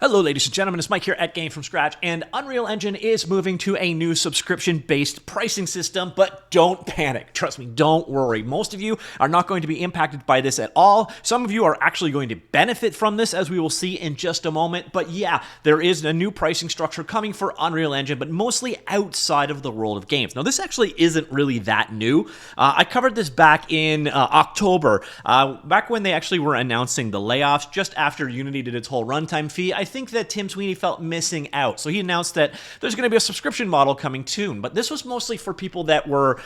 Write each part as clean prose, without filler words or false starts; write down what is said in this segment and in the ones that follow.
Hello, ladies and gentlemen, it's Mike here at Gamefromscratch, and Unreal Engine is moving to a new subscription-based pricing system, but don't panic. Trust me, don't worry. Most of you are not going to be impacted by this at all. Some of you are actually going to benefit from this, as we will see in just a moment. But yeah, there is a new pricing structure coming for Unreal Engine, but mostly outside of the world of games. Now, this actually isn't really that new. I covered this back in October, back when they actually were announcing the layoffs, just after Unity did its whole runtime fee. I think that Tim Sweeney felt missing out. So he announced that there's going to be a subscription model coming soon. But this was mostly for people that were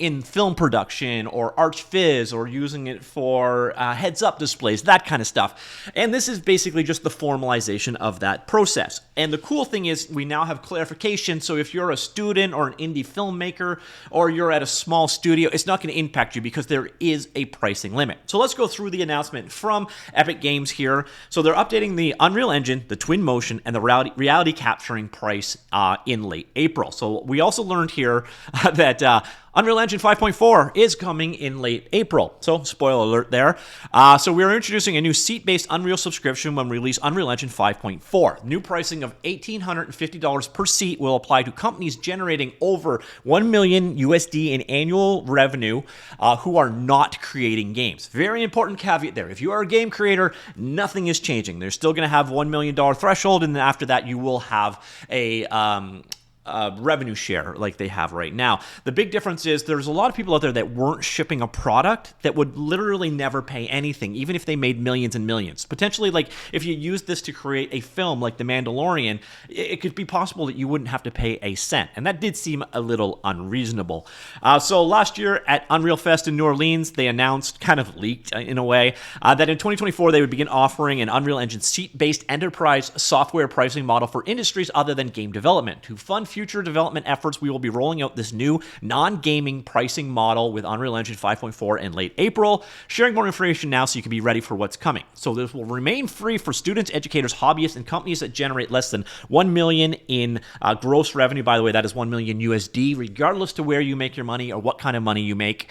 in film production or ArchViz or using it for heads-up displays, that kind of stuff. And this is basically just the formalization of that process. And the cool thing is we now have clarification, so if you're a student or an indie filmmaker or you're at a small studio, it's not going to impact you because there is a pricing limit. So let's go through the announcement from Epic Games here. So they're updating the Unreal Engine, the TwinMotion, and the reality capturing price in late April. So we also learned here that Unreal Engine 5.4 is coming in late April. So, spoiler alert there. So we're introducing a new seat-based Unreal subscription when we release Unreal Engine 5.4. New pricing of $1,850 per seat will apply to companies generating over $1 million USD in annual revenue who are not creating games. Very important caveat there. If you are a game creator, nothing is changing. They're still going to have $1 million threshold, and then after that, you will have a revenue share like they have right now. The big difference is there's a lot of people out there that weren't shipping a product that would literally never pay anything, even if they made millions and millions. Potentially, like if you used this to create a film like The Mandalorian, it could be possible that you wouldn't have to pay a cent. And that did seem a little unreasonable. So last year at UnrealFest in New Orleans, they announced, kind of leaked in a way, that in 2024 they would begin offering an Unreal Engine seat-based enterprise software pricing model for industries other than game development. To fund future development efforts, we will be rolling out this new non-gaming pricing model with Unreal Engine 5.4 in late April. Sharing more information now so you can be ready for what's coming. So this will remain free for students, educators, hobbyists, and companies that generate less than $1 million in gross revenue. By the way, that is $1 million USD, regardless to where you make your money or what kind of money you make.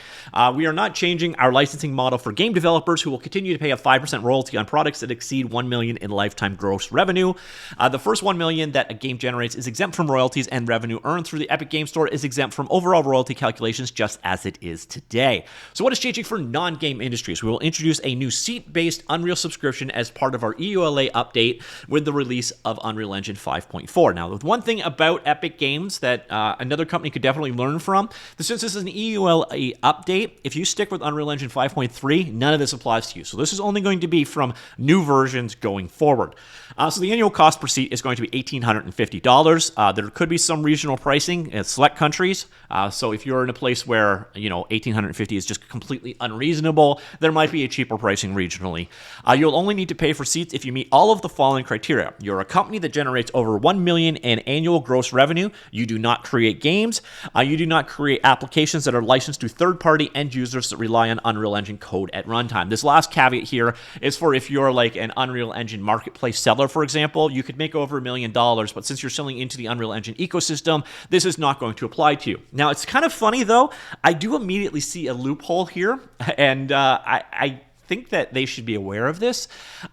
We are not changing our licensing model for game developers, who will continue to pay a 5% royalty on products that exceed $1 million in lifetime gross revenue. The first $1 million that a game generates is exempt from royalties, and revenue earned through the Epic Games Store is exempt from overall royalty calculations, just as it is today. So what is changing for non-game industries? We will introduce a new seat-based Unreal subscription as part of our EULA update with the release of Unreal Engine 5.4. Now, the one thing about Epic Games that another company could definitely learn from, since this is an EULA update, if you stick with Unreal Engine 5.3, none of this applies to you. So this is only going to be from new versions going forward. So the annual cost per seat is going to be $1,850. There could be some regional pricing in select countries. So if you're in a place where, $1,850 is just completely unreasonable, there might be a cheaper pricing regionally. You'll only need to pay for seats if you meet all of the following criteria. You're a company that generates over $1 million in annual gross revenue. You do not create games. You do not create applications that are licensed to third-party end users that rely on Unreal Engine code at runtime. This last caveat here is for if you're like an Unreal Engine marketplace seller, for example. You could make over $1 million, but since you're selling into the Unreal Engine ecosystem, this is not going to apply to you. Now, it's kind of funny, though. I do immediately see a loophole here, and I think that they should be aware of this.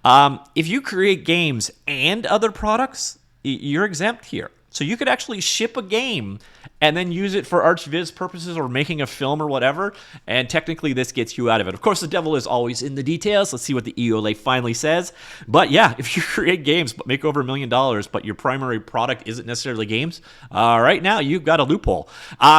If you create games and other products, you're exempt here. So you could actually ship a game and then use it for ArchViz purposes or making a film or whatever, and technically this gets you out of it. Of course, the devil is always in the details. Let's see what the EULA finally says. But yeah, if you create games but make over $1 million, but your primary product isn't necessarily games, right now you've got a loophole.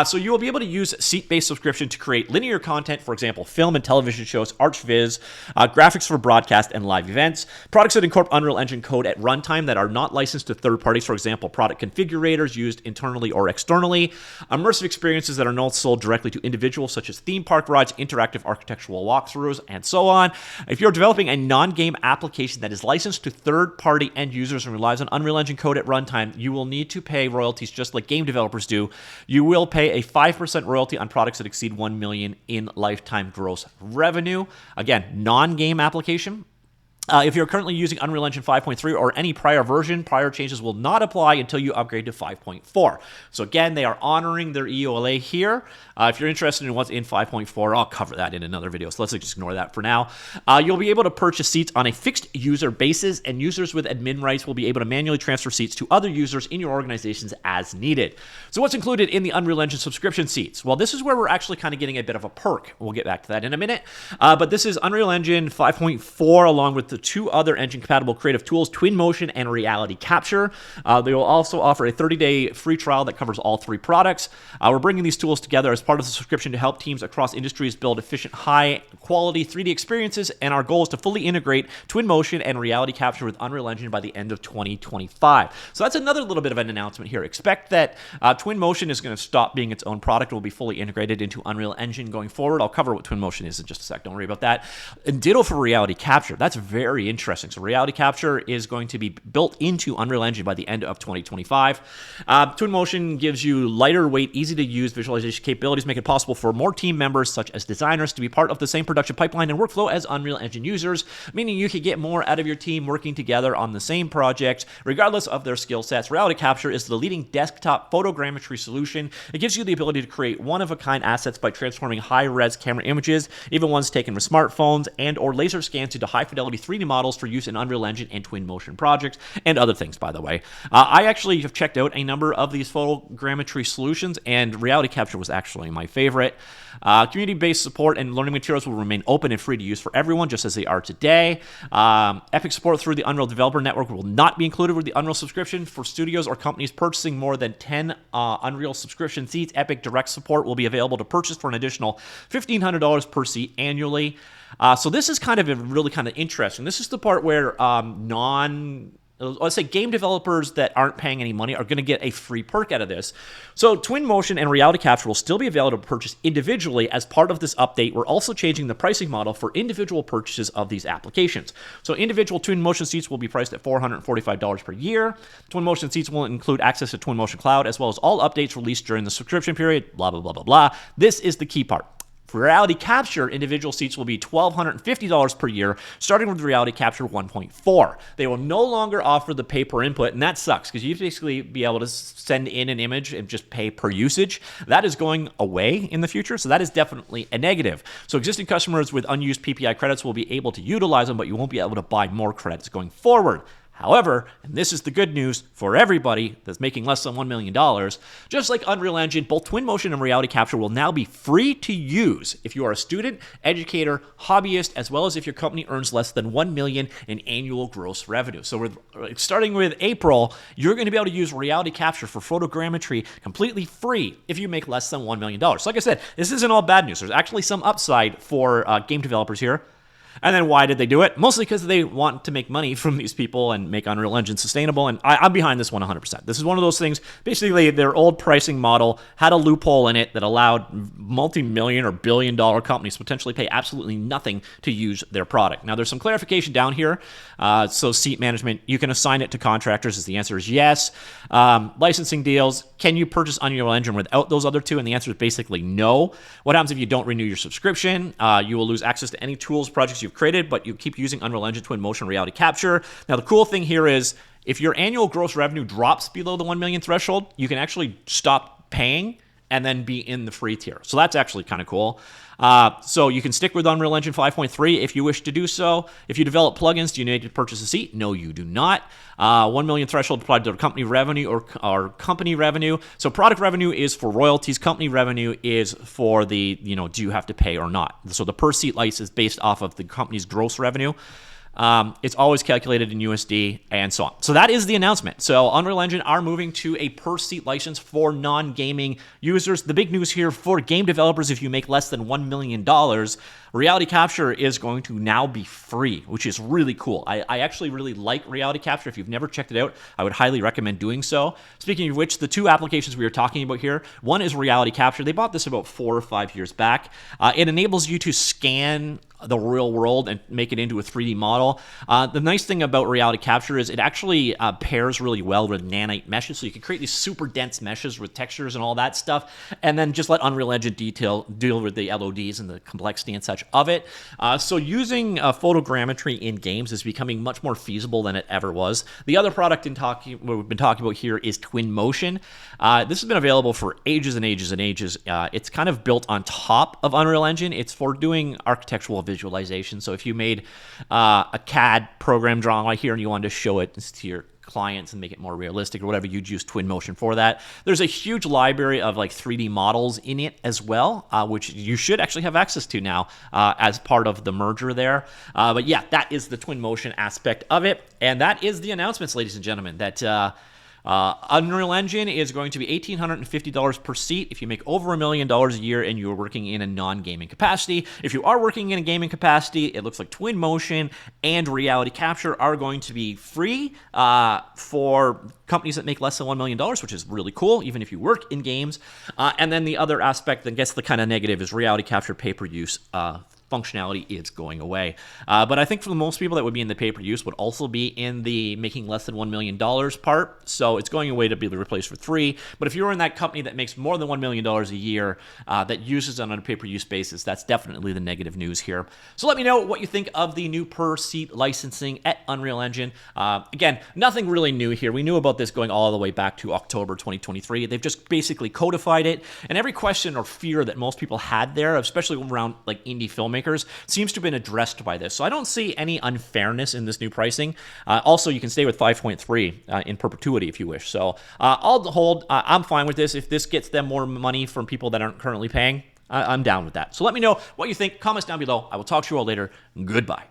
So you will be able to use seat-based subscription to create linear content, for example, film and television shows, ArchViz, graphics for broadcast and live events, products that incorporate Unreal Engine code at runtime that are not licensed to third parties, for example, product configurators used internally or externally, immersive experiences that are not sold directly to individuals, such as theme park rides, interactive architectural walkthroughs, and so on. If you're developing a non-game application that is licensed to third-party end users and relies on Unreal Engine code at runtime, you will need to pay royalties just like game developers do. You will pay a 5% royalty on products that exceed $1 million in lifetime gross revenue. Again, non-game application. If you're currently using Unreal Engine 5.3 or any prior version, prior changes will not apply until you upgrade to 5.4. So again, they are honoring their EULA here. If you're interested in what's in 5.4, I'll cover that in another video, so let's just ignore that for now. You'll be able to purchase seats on a fixed user basis, and users with admin rights will be able to manually transfer seats to other users in your organizations as needed. So what's included in the Unreal Engine subscription seats? Well, this is where we're actually kind of getting a bit of a perk. We'll get back to that in a minute. But this is Unreal Engine 5.4 along with the two other engine-compatible creative tools, TwinMotion and RealityCapture. They will also offer a 30-day free trial that covers all three products. We're bringing these tools together as part of the subscription to help teams across industries build efficient, high-quality 3D experiences, and our goal is to fully integrate TwinMotion and RealityCapture with Unreal Engine by the end of 2025. So that's another little bit of an announcement here. Expect that TwinMotion is going to stop being its own product. It will be fully integrated into Unreal Engine going forward. I'll cover what TwinMotion is in just a sec. Don't worry about that. And ditto for RealityCapture. That's very interesting. So RealityCapture is going to be built into Unreal Engine by the end of 2025. TwinMotion gives you lighter weight, easy to use visualization capabilities, make it possible for more team members, such as designers, to be part of the same production pipeline and workflow as Unreal Engine users, meaning you can get more out of your team working together on the same project, regardless of their skill sets. RealityCapture is the leading desktop photogrammetry solution. It gives you the ability to create one-of-a-kind assets by transforming high-res camera images, even ones taken with smartphones, and or laser scans into high-fidelity 3D models for use in Unreal Engine and TwinMotion projects, and other things, by the way. I actually have checked out a number of these photogrammetry solutions, and RealityCapture was actually my favorite. Community-based support and learning materials will remain open and free to use for everyone, just as they are today. Epic support through the Unreal Developer Network will not be included with the Unreal subscription. For studios or companies purchasing more than 10 Unreal subscription seats, Epic Direct support will be available to purchase for an additional $1,500 per seat annually. So this is kind of really kind of interesting. This is the part where let's say game developers that aren't paying any money are going to get a free perk out of this. So TwinMotion and RealityCapture will still be available to purchase individually. As part of this update, we're also changing the pricing model for individual purchases of these applications. So individual TwinMotion seats will be priced at $445 per year. TwinMotion seats will include access to TwinMotion Cloud, as well as all updates released during the subscription period, blah, blah, blah, blah, blah. This is the key part. For RealityCapture, individual seats will be $1,250 per year, starting with RealityCapture 1.4. They will no longer offer the pay per input, and that sucks because you basically be able to send in an image and just pay per usage. That is going away in the future, so that is definitely a negative. So existing customers with unused PPI credits will be able to utilize them, but you won't be able to buy more credits going forward. However, and this is the good news for everybody that's making less than $1 million, just like Unreal Engine, both TwinMotion and RealityCapture will now be free to use if you are a student, educator, hobbyist, as well as if your company earns less than $1 million in annual gross revenue. So starting with April, you're going to be able to use RealityCapture for photogrammetry completely free if you make less than $1 million. So like I said, this isn't all bad news. There's actually some upside for game developers here. And then why did they do it? Mostly because they want to make money from these people and make Unreal Engine sustainable. And I'm behind this one 100%. This is one of those things, basically their old pricing model had a loophole in it that allowed multi-million or billion-dollar companies to potentially pay absolutely nothing to use their product. Now, there's some clarification down here. So seat management, you can assign it to contractors, as the answer is yes. Licensing deals, can you purchase Unreal Engine without those other two? And the answer is basically no. What happens if you don't renew your subscription? You will lose access to any tools, projects you've created, but you keep using Unreal Engine, TwinMotion, RealityCapture. Now, the cool thing here is if your annual gross revenue drops below the 1 million threshold, you can actually stop paying and then be in the free tier. So that's actually kind of cool. So you can stick with Unreal Engine 5.3 if you wish to do so. If you develop plugins, do you need to purchase a seat? No, you do not. 1 million threshold applied to company revenue or company revenue. So product revenue is for royalties. Company revenue is for the, do you have to pay or not? So the per seat license is based off of the company's gross revenue. It's always calculated in USD and so on. So that is the announcement. So Unreal Engine are moving to a per-seat license for non-gaming users. The big news here for game developers, if you make less than $1 million, RealityCapture is going to now be free, which is really cool. I actually really like RealityCapture. If you've never checked it out, I would highly recommend doing so. Speaking of which, the two applications we are talking about here, one is RealityCapture. They bought this about 4 or 5 years back. It enables you to scan the real world and make it into a 3D model. The nice thing about RealityCapture is it actually pairs really well with nanite meshes, so you can create these super dense meshes with textures and all that stuff, and then just let Unreal Engine deal with the LODs and the complexity and such of it. So using photogrammetry in games is becoming much more feasible than it ever was. The other product we've been talking about here is TwinMotion. This has been available for ages and ages and ages. It's kind of built on top of Unreal Engine. It's for doing architectural visualization. So if you made a CAD program drawing right here and you wanted to show it to your clients and make it more realistic or whatever, you'd use TwinMotion for that. There's a huge library of like 3D models in it as well, which you should actually have access to now as part of the merger there. But yeah, that is the TwinMotion aspect of it. And that is the announcements, ladies and gentlemen, that Unreal Engine is going to be $1,850 per seat if you make over $1 million a year and you're working in a non-gaming capacity. If you are working in a gaming capacity, it looks like TwinMotion and RealityCapture are going to be free for companies that make less than $1 million, which is really cool, even if you work in games. And then the other aspect, I guess the kind of negative, is RealityCapture pay-per-use functionality is going away. But I think for most people that would be in the pay-per-use would also be in the making less than $1 million part. So it's going away to be replaced for free. But if you're in that company that makes more than $1 million a year that uses it on a pay-per-use basis, that's definitely the negative news here. So let me know what you think of the new per-seat licensing at Unreal Engine. Again, nothing really new here. We knew about this going all the way back to October 2023. They've just basically codified it. And every question or fear that most people had there, especially around like indie filmmakers, seems to have been addressed by this. So I don't see any unfairness in this new pricing. Also, you can stay with 5.3 in perpetuity if you wish. So I'll hold. I'm fine with this. If this gets them more money from people that aren't currently paying, I'm down with that. So let me know what you think. Comments down below. I will talk to you all later. Goodbye.